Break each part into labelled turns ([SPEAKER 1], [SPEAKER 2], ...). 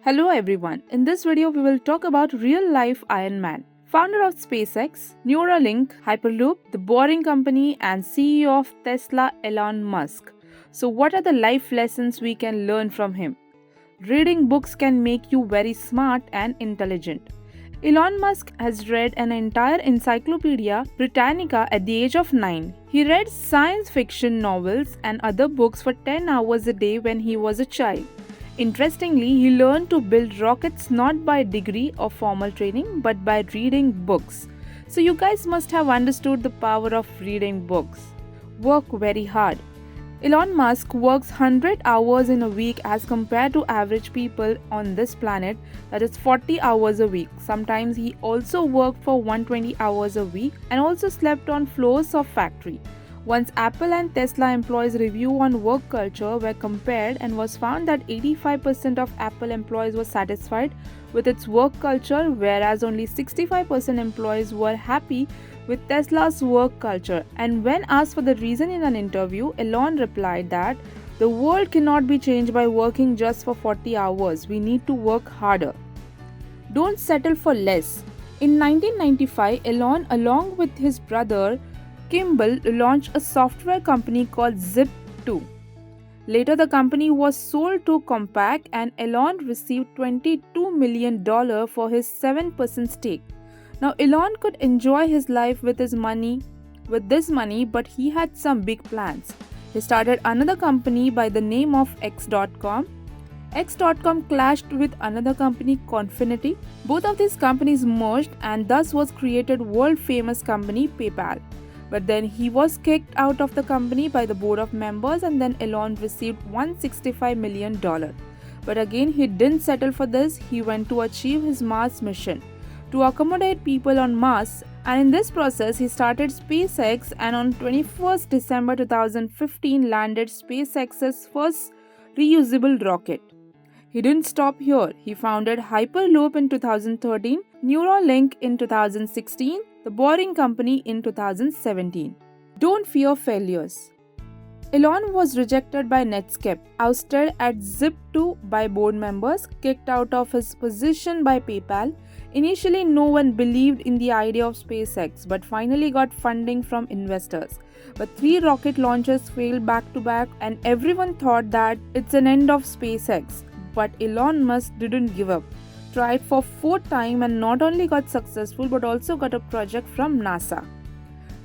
[SPEAKER 1] Hello everyone. In this video we will talk about real life Iron Man, founder of SpaceX, Neuralink, Hyperloop, the Boring Company and CEO of Tesla Elon Musk. So what are the life lessons we can learn from him? Reading books can make you very smart and intelligent. Elon Musk has read an entire Encyclopedia Britannica at the age of 9. He read science fiction novels and other books for 10 hours a day when he was a child. Interestingly, he learned to build rockets not by degree or formal training but by reading books. So you guys must have understood the power of reading books. Work very hard. Elon Musk works 100 hours in a week as compared to average people on this planet, that is 40 hours a week. Sometimes he also worked for 120 hours a week and also slept on floors of factory. Once Apple and Tesla employees' review on work culture were compared and was found that 85% of Apple employees were satisfied with its work culture, whereas only 65% employees were happy with Tesla's work culture. And when asked for the reason in an interview, Elon replied that the world cannot be changed by working just for 40 hours. We need to work harder. Don't settle for less. In 1995, Elon, along with his brother Kimball, launched a software company called Zip2. Later, the company was sold to Compaq and Elon received $22 million for his 7% stake. Now, Elon could enjoy his life with this money, but he had some big plans. He started another company by the name of X.com. X.com clashed with another company, Confinity. Both of these companies merged and thus was created world-famous company PayPal. But then he was kicked out of the company by the board of members and then Elon received $165 million. But again, he didn't settle for this. He went to achieve his Mars mission, to accommodate people on Mars, and in this process he started SpaceX and on 21st December 2015 landed SpaceX's first reusable rocket. He didn't stop here. He founded Hyperloop in 2013, Neuralink in 2016, the Boring Company in 2017. Don't fear failures. Elon was rejected by Netscape, ousted at Zip2 by board members, kicked out of his position by PayPal. Initially, no one believed in the idea of SpaceX, but finally got funding from investors. But 3 rocket launches failed back to back, and everyone thought that it's an end of SpaceX. But Elon Musk didn't give up. Tried for 4th time and not only got successful but also got a project from NASA.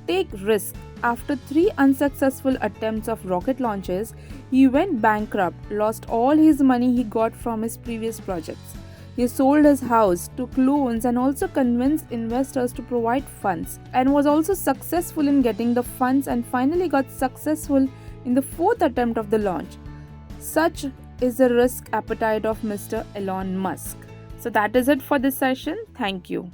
[SPEAKER 1] Take risk. After 3 unsuccessful attempts of rocket launches, he went bankrupt, lost all his money he got from his previous projects. He sold his house, took loans and also convinced investors to provide funds and was also successful in getting the funds and finally got successful in the 4th attempt of the launch. Such is the risk appetite of Mr. Elon Musk. So that is it for this session. Thank you.